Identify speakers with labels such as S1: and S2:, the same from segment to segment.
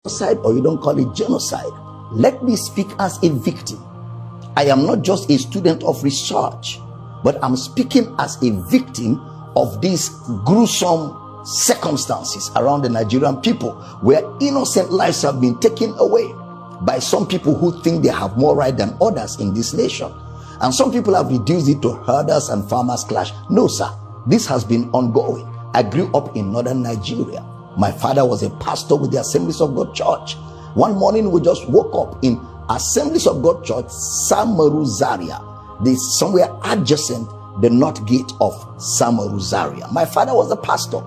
S1: genocide or you don't call it genocide, let me speak as a victim. I am not just a student of research, but I'm speaking as a victim of these gruesome circumstances around the Nigerian people, where innocent lives have been taken away by some people who think they have more right than others in this nation. And some people have reduced it to herders and farmers clash. No, sir, this has been ongoing. I grew up in northern Nigeria. My father was a pastor with the Assemblies of God Church. One morning we just woke up in Assemblies of God Church, Samaru Zaria, somewhere adjacent the north gate of Samaru Zaria. My father was a pastor.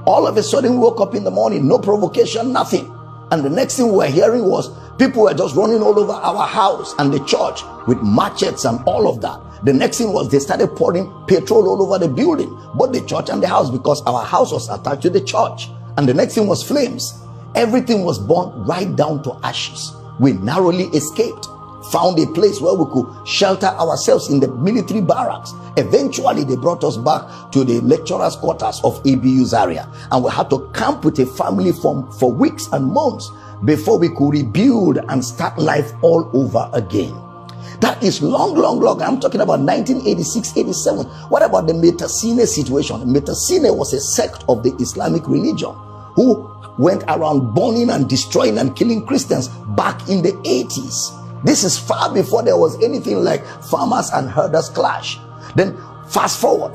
S1: All of a sudden we woke up in the morning, no provocation, nothing. And the next thing we were hearing was people were just running all over our house and the church with machetes and all of that. The next thing was they started pouring petrol all over the building, both the church and the house, because our house was attached to the church. And the next thing was flames. Everything was burned right down to ashes. We narrowly escaped, found a place where we could shelter ourselves in the military barracks. Eventually they brought us back to the lecturers' quarters of ABU Zaria, and we had to camp with a family for weeks and months before we could rebuild and start life all over again. That is long. I'm talking about 1986-87. What about the Metasine situation? Metasine was a sect of the Islamic religion who went around burning and destroying and killing Christians back in the 80s. This is far before there was anything like farmers and herders clash. Then fast forward.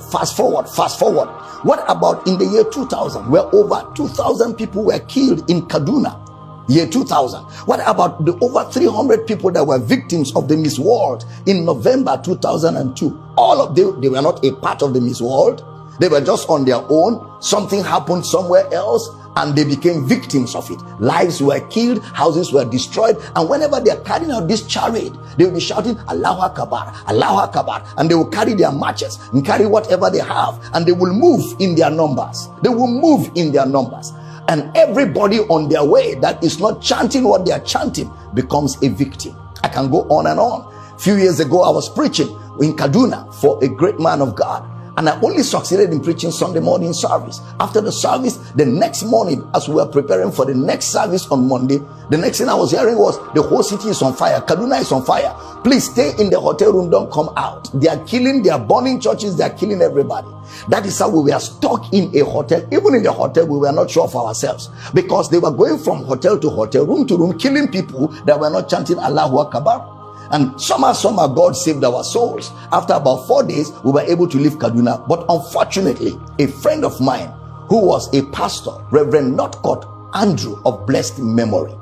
S1: What about in the year 2000, where over 2,000 people were killed in Kaduna? Year 2000. What about the over 300 people that were victims of the Miss World in November 2002? All of them, they were not a part of the Miss World. They were just on their own. Something happened somewhere else and they became victims of it. Lives were killed, houses were destroyed, and whenever they are carrying out this charade, they will be shouting Allahu Akbar, Allahu Akbar, and they will carry their matches and carry whatever they have, and they will move in their numbers. And everybody on their way that is not chanting what they are chanting becomes a victim. I can go on and on. A few years ago, I was preaching in Kaduna for a great man of God, and I only succeeded in preaching Sunday morning service. After the service, the next morning, as we were preparing for the next service on Monday, the next thing I was hearing was the whole city is on fire. Kaduna is on fire. Please stay in the hotel room, don't come out. They are killing, they are burning churches, they are killing everybody. That is how we were stuck in a hotel. Even in the hotel, we were not sure of ourselves, because they were going from hotel to hotel, room to room, killing people that were not chanting Allahu Akbar. And somehow God saved our souls. After about 4 days, we were able to leave Kaduna. But unfortunately, a friend of mine who was a pastor, Reverend Northcote Andrew of blessed memory,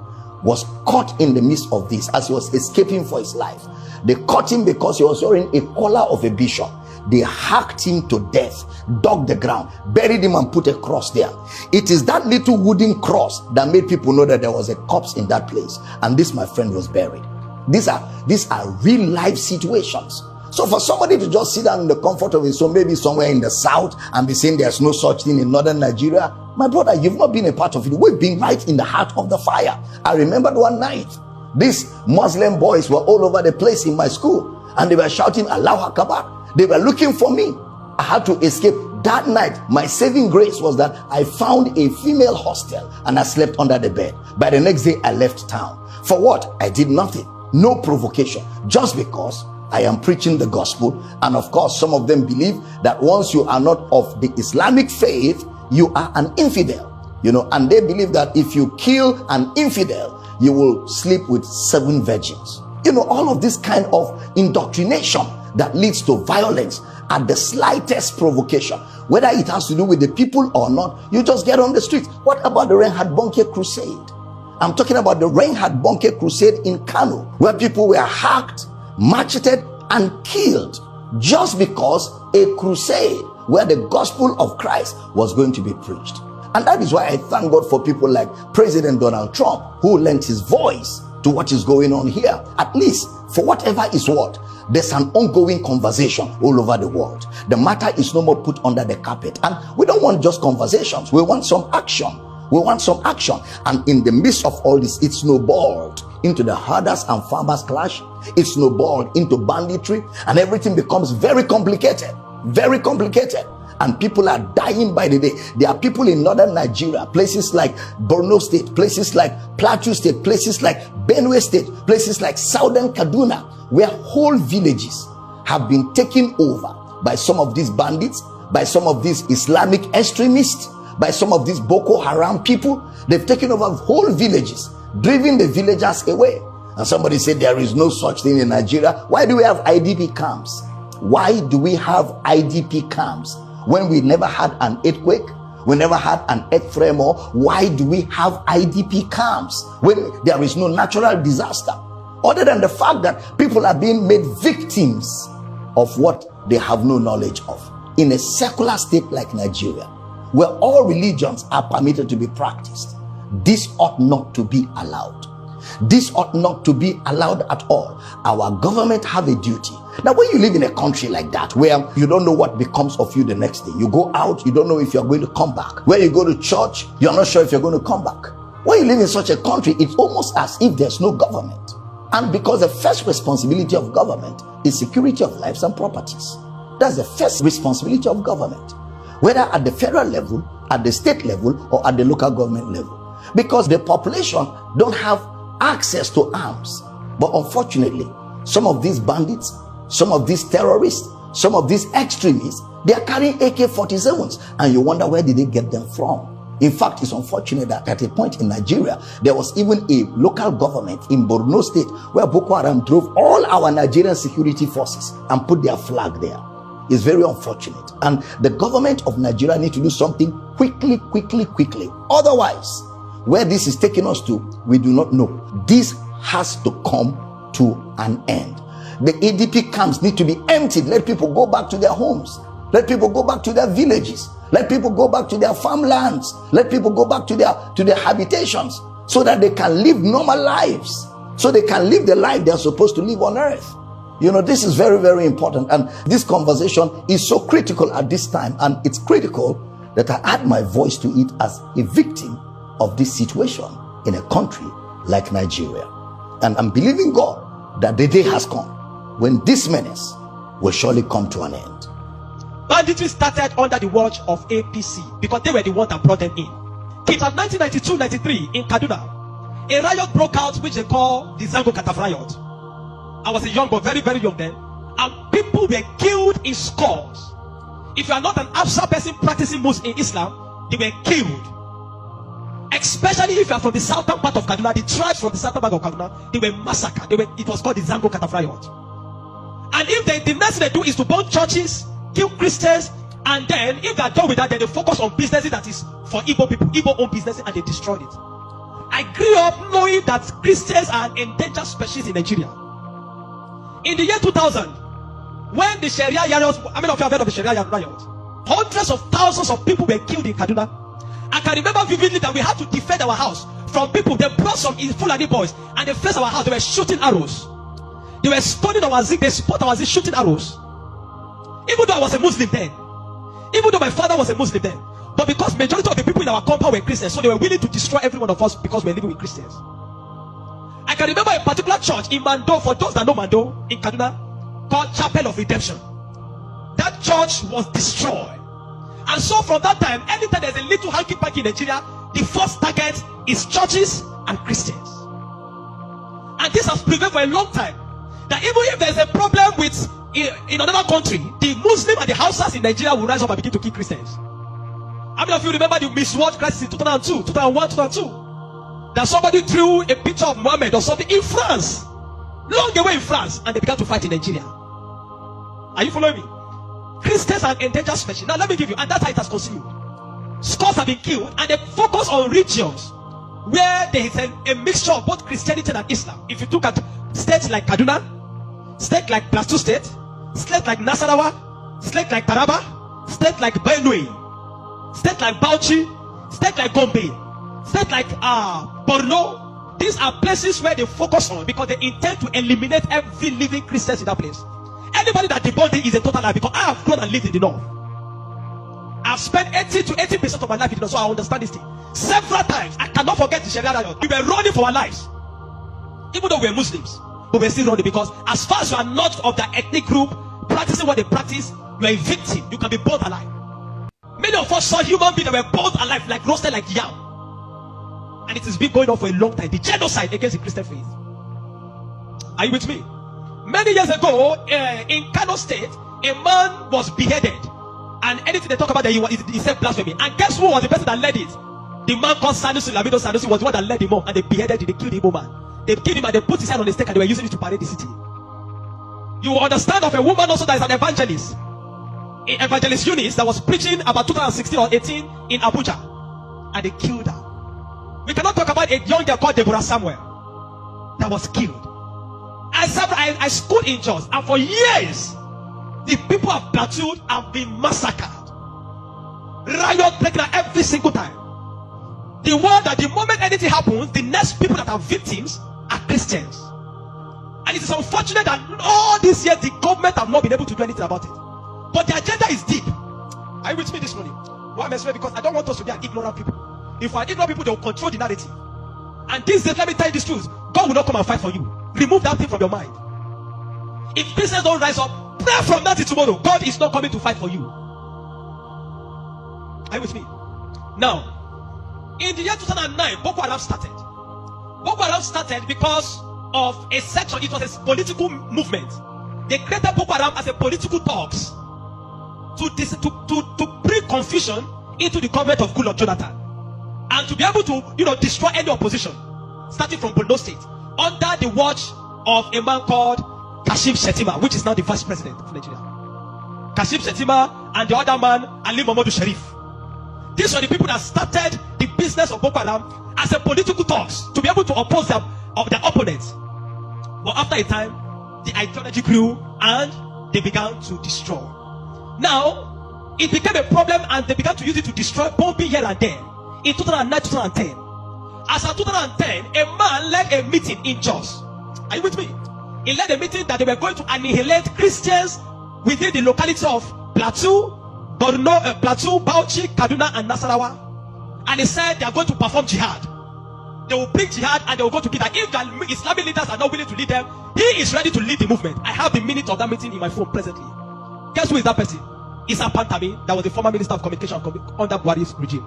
S1: was caught in the midst of this as he was escaping for his life. They caught him because he was wearing a collar of a bishop. They hacked him to death, dug the ground, buried him and put a cross there. It is that little wooden cross that made people know that there was a corpse in that place. And this, my friend, was buried. These are real life situations. So for somebody to just sit down in the comfort of his home, maybe somewhere in the south, and be saying there's no such thing in northern Nigeria, my brother, you've not been a part of it. We've been right in the heart of the fire. I remembered one night, these Muslim boys were all over the place in my school, and they were shouting Allahu Akbar. They were looking for me. I had to escape. That night, my saving grace was that I found a female hostel and I slept under the bed. By the next day, I left town. For what? I did nothing. No provocation, just because I am preaching the gospel. And of course, some of them believe that once you are not of the Islamic faith, you are an infidel, and they believe that if you kill an infidel, you will sleep with 7 virgins. All of this kind of indoctrination that leads to violence at the slightest provocation, whether it has to do with the people or not. You just get on the streets. What about the Reinhard Bonnke crusade? I'm talking about the Reinhard Bonnke crusade in Kano, where people were hacked, macheted, and killed just because a crusade where the gospel of Christ was going to be preached. And that is why I thank God for people like President Donald Trump, who lent his voice to what is going on here. At least, for whatever is what, there's an ongoing conversation all over the world. The matter is no more put under the carpet. And we don't want just conversations. We want some action. And in the midst of all this, it snowballed into the herders and farmers clash. It snowballed into banditry, and everything becomes very complicated. and people are dying by the day. There are people in northern Nigeria, places like Borno State, places like Plateau State, places like Benue State, places like southern Kaduna, where whole villages have been taken over by some of these bandits, by some of these Islamic extremists, by some of these Boko Haram people. They've taken over whole villages, driven the villagers away. And somebody said there is no such thing in Nigeria. Why do we have IDP camps? Why do we have IDP camps when we never had an earthquake? We never had an earth tremor. Why do we have IDP camps when there is no natural disaster? Other than the fact that people are being made victims of what they have no knowledge of. In a secular state like Nigeria, where all religions are permitted to be practiced, this ought not to be allowed. This ought not to be allowed at all. Our government have a duty. Now, when you live in a country like that, where you don't know what becomes of you the next day, you go out, you don't know if you're going to come back. Where you go to church, you're not sure if you're going to come back. When you live in such a country, it's almost as if there's no government. And because the first responsibility of government is security of lives and properties. That's the first responsibility of government, whether at the federal level, at the state level, or at the local government level. Because the population don't have access to arms. But unfortunately, some of these bandits, some of these terrorists, some of these extremists, they are carrying AK-47s, and you wonder where did they get them from. In fact, it's unfortunate that at a point in Nigeria, there was even a local government in Borno State where Boko Haram drove all our Nigerian security forces and put their flag there. It's very unfortunate, and the government of Nigeria need to do something quickly. Otherwise, where this is taking us to, we do not know. This has to come to an end. The ADP camps need to be emptied. Let people go back to their homes. Let people go back to their villages. Let people go back to their farmlands. Let people go back to their habitations, so that they can live normal lives, so they can live the life they are supposed to live on earth. You know, this is very, very important, and this conversation is so critical at this time, and it's critical that I add my voice to it as a victim of this situation in a country like Nigeria. And I'm believing God that the day has come when this menace will surely come to an end.
S2: Banditry started under the watch of APC because they were the ones that brought them in. In 1992-93 in Kaduna, a riot broke out which they call the Zango Kataf riot. I was a young boy, very, very young then, and people were killed in scores. If you are not an Afsa person practicing Muslim in Islam, they were killed. Especially if you are from the southern part of Kaduna, the tribes from the southern part of Kaduna, they were massacred. It was called the Zango Kataf riot. And if the next thing they do is to burn churches, kill Christians, and then if they are done with that, then they focus on businesses that is for Igbo people, Igbo owned businesses, and they destroyed it. I grew up knowing that Christians are an endangered species in Nigeria. In the year 2000, when the Sharia riots, how many of you have heard of the Sharia riot? Hundreds of thousands of people were killed in Kaduna. I can remember vividly that we had to defend our house from people. They brought some Fulani boys and they faced our house. They were shooting arrows. They were stoning our zik. They spot our zik, shooting arrows. Even though I was a Muslim then, even though my father was a Muslim then, but because majority of the people in our compound were Christians, so they were willing to destroy every one of us because we were living with Christians. I can remember a particular church in Mando, for those that know Mando, in Kaduna, called Chapel of Redemption. That church was destroyed. And so from that time, anytime there's a little hanky-panky in Nigeria, the first target is churches and Christians. And this has prevailed for a long time. That even if there's a problem with in another country, the Muslim and the Hausas in Nigeria will rise up and begin to kill Christians. How many of you remember the Miss World crisis in 2002, 2001, 2002? That somebody threw a picture of Muhammad or something in France, long away in France, and they began to fight in Nigeria. Are you following me? Christians are endangered species. Now let me give you, and that's how it has continued. Scores have been killed, and they focus on regions where there is a mixture of both Christianity and Islam. If you look at states like Kaduna, states like Plateau State, states like Nasarawa, states like Taraba, states like Benue, states like Bauchi, states like Gombe, states like Borno. These are places where they focus on because they intend to eliminate every living Christian in that place. Anybody that debunks is a total lie, because I have grown and lived in the north. I've spent 80 to 80% of my life in the north, so I understand this thing. Several times, I cannot forget the Sharia riot. We were running for our lives, even though we were Muslims, but we're still running, because as far as you are not of that ethnic group practicing what they practice, you are a victim. You can be burned alive. Many of us saw human beings that were boiled alive, like roasted like yam. And it has been going on for a long time. The genocide against the Christian faith. Are you with me? Many years ago, in Kano State, a man was beheaded. And anything they talk about, he said blasphemy. And guess who was the person that led it? The man called Sanusi, Lamido Sanusi, was the one that led him up. And they beheaded him, they killed the Igbo man. They killed him and they put his head on the stake and they were using it to parade the city. You will understand of a woman also that is an evangelist. Evangelist Eunice that was preaching about 2016 or 18 in Abuja. And they killed her. We cannot talk about a young girl called Deborah Samuel that was killed. I schooled in Jos, and for years the people of Plateau have been massacred. Riot breaking out every single time. The word that the moment anything happens, the next people that are victims are Christians. And it is unfortunate that all these years the government have not been able to do anything about it. But the agenda is deep. Are you with me this morning? Why am I saying? Because I don't want us to be an ignorant people. If we are ignorant people, they will control the narrative. And these days, let me tell you this truth. God will not come and fight for you. Remove that thing from your mind. If Christians don't rise up, pray from now till tomorrow. God is not coming to fight for you. Are you with me? Now, in the year 2009, Boko Haram started. Boko Haram started because of a section. It was a political movement. They created Boko Haram as a political talks to bring confusion into the government of Goodluck Jonathan, and to be able to, destroy any opposition, starting from Borno State, under the watch of a man called Kashim Shettima, which is now the vice president of Nigeria. Kashim Shettima and the other man, Ali Mohammed Sharif. These were the people that started the business of Boko Haram as a political talks to be able to oppose their opponents. But after a time, the ideology grew and they began to destroy. Now, it became a problem and they began to use it to destroy, bombing here and there. In 2009, 2010. As of 2010, a man led a meeting in Jos. Are you with me? He led a meeting that they were going to annihilate Christians within the locality of Plateau, Borno, Plateau, Bauchi, Kaduna, and Nasarawa. And he said they are going to perform jihad. They will bring jihad and they will go to Peter. If the Islamic leaders are not willing to lead them, he is ready to lead the movement. I have the minute of that meeting in my phone presently. Guess who is that person? Issa Pantami, that was the former minister of communication under Buhari's regime.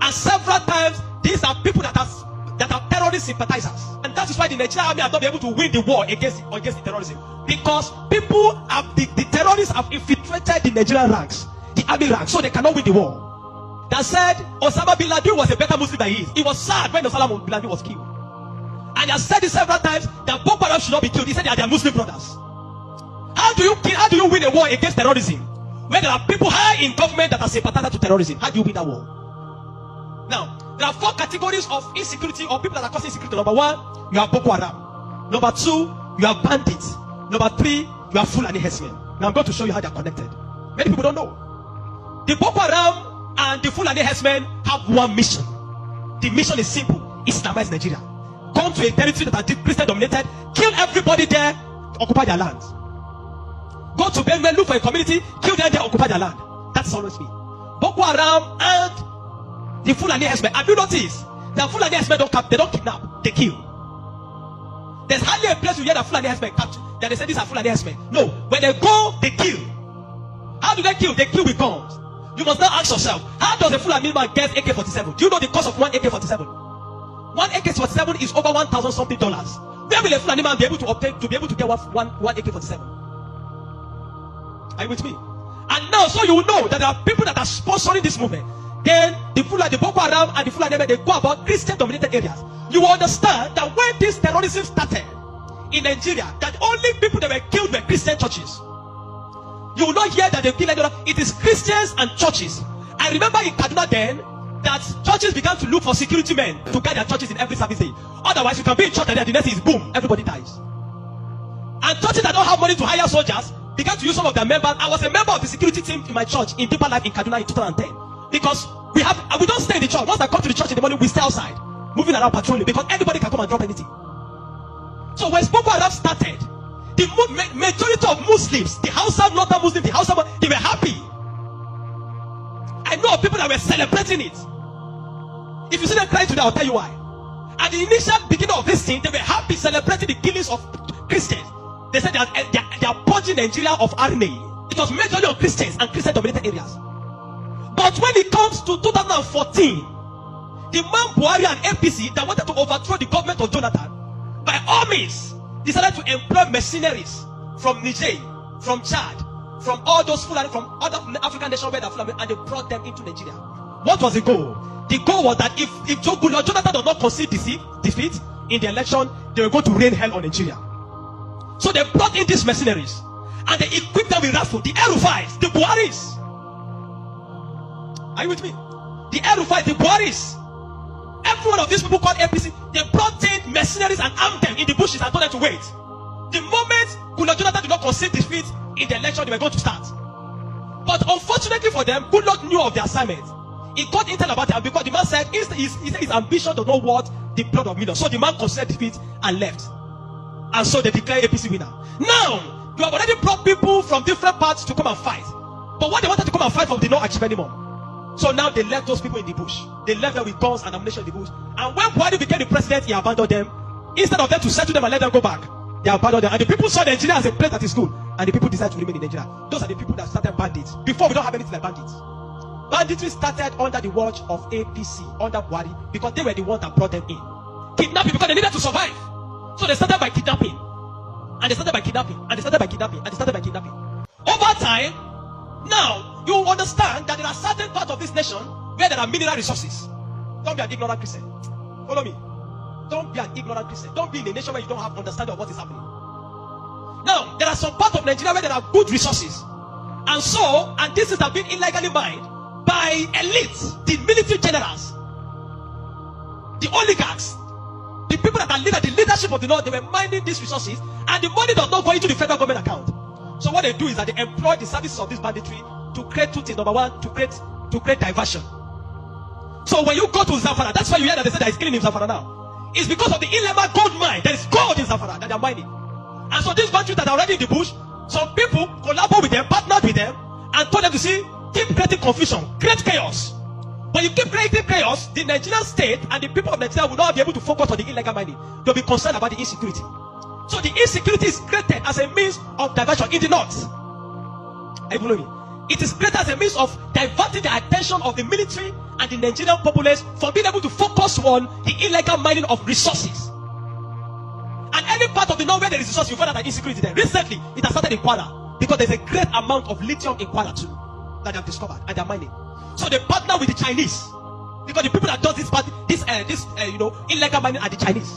S2: And several times, these are people that are terrorist sympathizers. And that is why the Nigerian army have not been able to win the war against the terrorism. Because people have, the terrorists have infiltrated the Nigerian ranks, the army ranks, so they cannot win the war. That said, Osama bin Laden was a better Muslim than he is. He was sad when Osama bin Laden was killed. And he has said it several times that Boko Haram should not be killed. He said they are their Muslim brothers. How do you win a war against terrorism when there are people high in government that are sympathizers to terrorism? How do you win that war? Now, there are 4 categories of insecurity or people that are causing insecurity. Number 1, you have Boko Haram. Number 2, you have bandits. Number 3, you have Fulani herdsmen. Now I'm going to show you how they are connected. Many people don't know. The Boko Haram and the Fulani herdsmen have one mission. The mission is simple: Islamize Nigeria. Come to a territory that is Christian dominated, kill everybody there, occupy their land. Go to Benue, look for a community, kill them there, occupy their land. That's always me. Boko Haram and the Fulani herdsmen. Have you noticed that Fulani herdsmen they don't kidnap, they kill? There's hardly a place you hear that Fulani herdsmen capture that they say these are Fulani herdsmen. No, when they go, they kill. How do they kill? They kill with guns. You must now ask yourself, how does a Fulani man get AK-47? Do you know the cost of one AK-47? One AK-47 is over $1,000 something. Where will a Fulani man be able to obtain to be able to get one AK-47? Are you with me? And now, so you will know that there are people that are sponsoring this movement. Then the Boko Haram and the Fulani, they go about Christian-dominated areas. You will understand that when this terrorism started in Nigeria, that only people that were killed were Christian churches. You will not hear that they kill anyone. It is Christians and churches. I remember in Kaduna then that churches began to look for security men to guide their churches in every service day. Otherwise, you can be in church and then the next is boom, everybody dies. And churches that don't have money to hire soldiers began to use some of their members. I was a member of the security team in my church in Deeper Life in Kaduna in 2010. Because we don't stay in the church. Once I come to the church in the morning, we stay outside, moving around patrolling, because anybody can come and drop anything. So when Boko Haram started, the majority of Muslims, the Hausa, Northern Muslims, they were happy. I know of people that were celebrating it. If you see them crying today, I'll tell you why. At the initial beginning of this thing, they were happy celebrating the killings of Christians. They said they are purging Nigeria of army. It was majorly on Christians and Christian-dominated areas. But when it comes to 2014, the man Buhari and APC that wanted to overthrow the government of Jonathan, by all means, decided to employ mercenaries from Niger, from Chad, from all those Fulani, from other African nations where they're Fulani, and they brought them into Nigeria. What was the goal? The goal was that if Jonathan does not concede defeat in the election, they were going to rain hell on Nigeria. So they brought in these mercenaries and they equipped them with rifles, the El-Rufais, the Buharis. Are you with me? The El-Rufais, the Buharis. Every one of these people called APC, they brought in mercenaries and armed them in the bushes and told them to wait. The moment Jonathan did not concede defeat in the election, they were going to start. But unfortunately for them, Goodluck knew of the assignment. He got intel about it because the man said his ambition does not worth the blood of millions. So the man conceded defeat and left. And so they declared APC winner. Now, you have already brought people from different parts to come and fight. But what they wanted to come and fight for did not achieve anymore. So now they left those people in the bush. They left them with guns and ammunition in the bush. And when Buhari became the president, he abandoned them. Instead of them to settle them and let them go back, they abandoned them. And the people saw Nigeria as a place that is good. And the people decided to remain in Nigeria. Those are the people that started bandits. Before, we don't have anything like bandits. Banditry started under the watch of APC, under Buhari, because they were the ones that brought them in. Kidnapping, because they needed to survive. So they started by kidnapping. And they started by kidnapping. And they started by kidnapping. And they started by kidnapping. Over time, now, you understand that there are certain parts of this nation where there are mineral resources. Don't be an ignorant Christian. Follow me. Don't be an ignorant Christian. Don't be in a nation where you don't have understanding of what is happening. Now, there are some parts of Nigeria where there are good resources. And this is have been illegally mined by elites, the military generals, the oligarchs, the people that are the leadership of the North. They were mining these resources, and the money does not go into the federal government account. So what they do is that they employ the services of this banditry to create two things. Number one, to create diversion. So when you go to Zamfara, that's why you hear that they say there is killing in Zamfara now. It's because of the illegal gold mine. There is gold in Zamfara that they are mining. And so these bandits that are already in the bush, some people collaborate with them, partnered with them, and told them to keep creating confusion, create chaos. When you keep creating chaos, the Nigerian state and the people of Nigeria will not be able to focus on the illegal mining. They'll be concerned about the insecurity. So the insecurity is created as a means of diversion in the north. Are you following me? It is created as a means of diverting the attention of the military and the Nigerian populace from being able to focus on the illegal mining of resources. And any part of the north where there is resource, you find out that insecurity there. Recently, it has started in Kwara because there's a great amount of lithium in Kwara too that they have discovered and they're mining. So they partner with the Chinese because the people that does this illegal mining are the Chinese.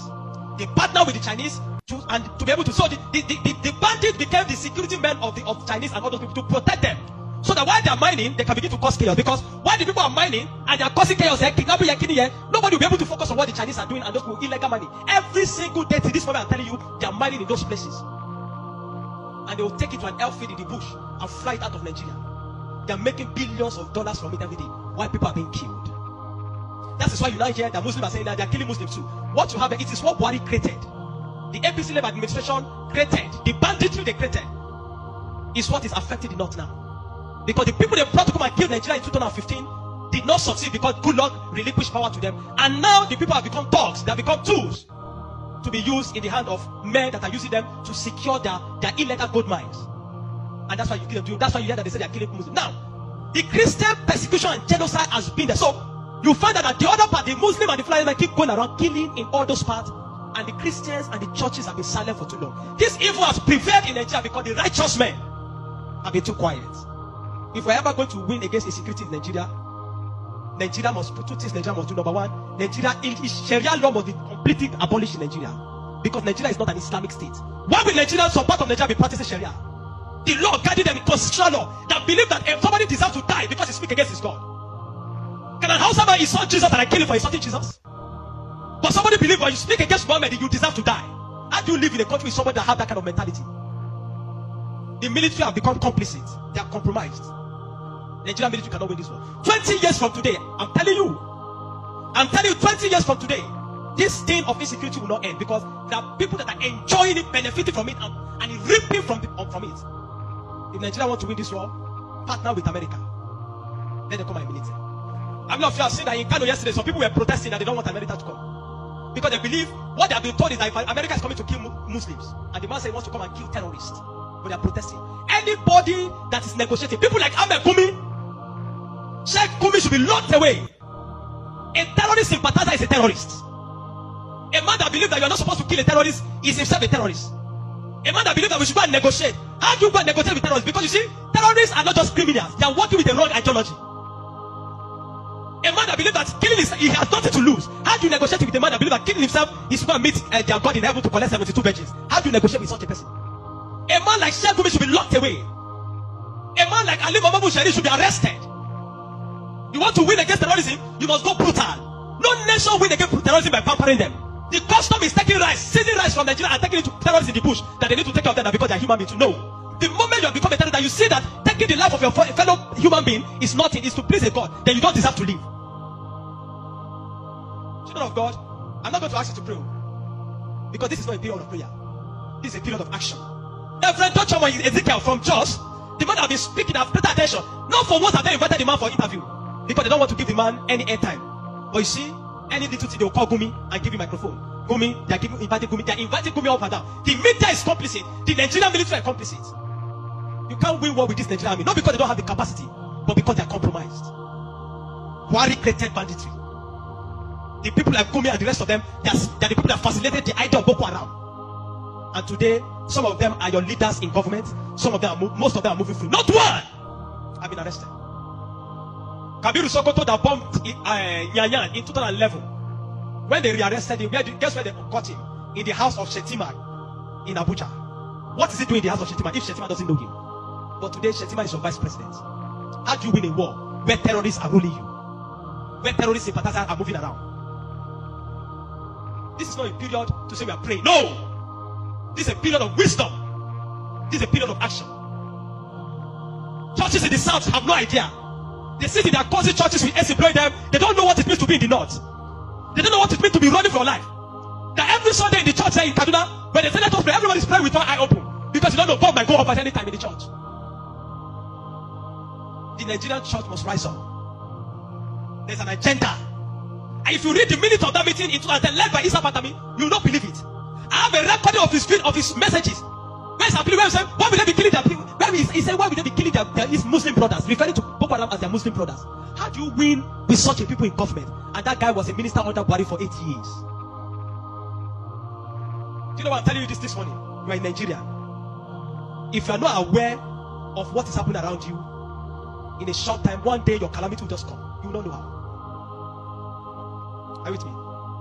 S2: They partner with the Chinese to be able to. So the bandits became the security men of Chinese and all those people to protect them. So that while they are mining, they can begin to cause chaos. Because while the people are mining and they are causing chaos, kidnapping, nobody will be able to focus on what the Chinese are doing and those illegal mining. Every single day to this moment, I'm telling you, they are mining in those places. And they will take it to an airfield in the bush and fly it out of Nigeria. They are making billions of dollars from it every day while people are being killed. That is why you now hear that Muslims are saying that they are killing Muslims too. What you have, it is what Buhari created. The APC-led administration created, the banditry they created is what is affecting the north now. Because the people they brought to come and kill Nigeria in 2015 did not succeed because Goodluck relinquished power to them. And now the people have become dogs, they have become tools to be used in the hand of men that are using them to secure their illegal gold mines. And that's why you kill them. That's why you hear that they say they are killing Muslims. Now, the Christian persecution and genocide has been there. So you find that the other part, the Muslim and the Fulani men keep going around killing in all those parts. And the Christians and the churches have been silent for too long. This evil has prevailed in Nigeria because the righteous men have been too quiet. If we're ever going to win against insecurity in Nigeria, Nigeria must put two things Nigeria must do. Number one, Sharia law must be completely abolished in Nigeria. Because Nigeria is not an Islamic state. Why will Nigeria, some part of Nigeria, be practicing Sharia? The law guiding them in constitutional law that believe that if somebody deserves to die because he speaks against his God. Can an Hausa man insult Jesus and I kill him for insulting Jesus? But somebody believes when you speak against Muhammad, you deserve to die. How do you live in a country with somebody that has that kind of mentality? The military have become complicit. They are compromised. Nigerian military cannot win this war. 20 years from today, I'm telling you, 20 years from today, this thing of insecurity will not end because there are people that are enjoying it, benefiting from it, and reaping from it. If Nigeria want to win this war, partner with America. Let them come and military. I'm not sure I've seen that in Kano yesterday, some people were protesting that they don't want America to come. Because they believe what they have been told is that if America is coming to kill Muslims, and the man said he wants to come and kill terrorists, but they are protesting. Anybody that is negotiating, people like Ahmed Gumi, Sheikh Gumi should be locked away. A terrorist sympathizer is a terrorist. A man that believes that you are not supposed to kill a terrorist is himself a terrorist. A man that believes that we should go and negotiate. How do you go and negotiate with terrorists? Because you see, terrorists are not just criminals. They are working with the wrong ideology. A man that believes that killing himself, he has nothing to lose. How do you negotiate with a man that believes that killing himself is going to meet their God in heaven to collect 72 virgins? How do you negotiate with such a person? A man like Sheikh Gumi should be locked away. A man like Ali Muhammad Buhari should be arrested. You want to win against terrorism, you must go brutal. No nation win against terrorism by pampering them. The custom is taking rice, seizing rice from Nigeria and taking it to terrorists in the bush that they need to take care of them because they are human beings. No. The moment you have become a terrorist, that you see that taking the life of your fellow human being is nothing, is to please a God, then you don't deserve to live. Children of God, I'm not going to ask you to pray because this is not a period of prayer. This is a period of action. Reverend Dr. Ezekiel from Jos, the man that have been speaking, have paid attention. Not for what have they invited the man for interview because they don't want to give the man any airtime. But you see, any little thing they will call Gumi and give him microphone. Gumi, they are inviting Gumi. They are inviting Gumi up and down. The media is complicit. The Nigerian military is complicit. You can't win war with this Nigerian army, not because they don't have the capacity, but because they are compromised. Buhari created banditry. The people like Gumi and the rest of them, they are the people that facilitated the idea of Boko Haram. And today, some of them are your leaders in government. Some of them, most of them are moving free. Not one have been arrested. Kabiru Sokoto that bombed Nyanyan in 2011. When they rearrested him, guess where they caught him? In the house of Shetima in Abuja. What is he doing in the house of Shetima if Shetima doesn't know him? But today, Shetima is your vice president. How do you win a war where terrorists are ruling you? Where terrorist sympathizers are moving around? This is not a period to say we are praying. No! This is a period of wisdom. This is a period of action. Churches in the south have no idea. They sit in their cousin churches with exploit them. They don't know what it means to be in the north. They don't know what it means to be running for your life. That every Sunday in the church there in Kaduna, when they say let us pray, everybody's praying with one eye open. Because you don't know, God might go up at any time in the church. The Nigerian church must rise up. There's an agenda. And if you read the minutes of that meeting in 2010 led by Isa Patami, you will not believe it. I have a recording of his messages. Where is appealing? Where he said, why will they be killing their people? He said, why will they be killing his Muslim brothers? Referring to Boko Haram as their Muslim brothers. How do you win with such a people in government? And that guy was a minister under Buhari for 8 years. Do you know what I'm telling you this morning? You are in Nigeria. If you are not aware of what is happening around you, in a short time, one day your calamity will just come. You will not know how. Are you with me?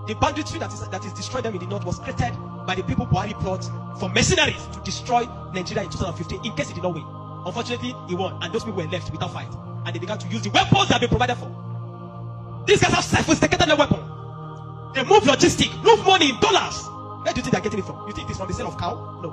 S2: The banditry that is destroying them in the north was created by the people Buhari brought for mercenaries to destroy Nigeria in 2015 in case he did not win. Unfortunately, he won and those people were left without fight. And they began to use the weapons that have been provided for. These guys have sophisticated their weapon. They move logistics, move money in dollars. Where do you think they're getting it from? You think it's from the sale of cow? No.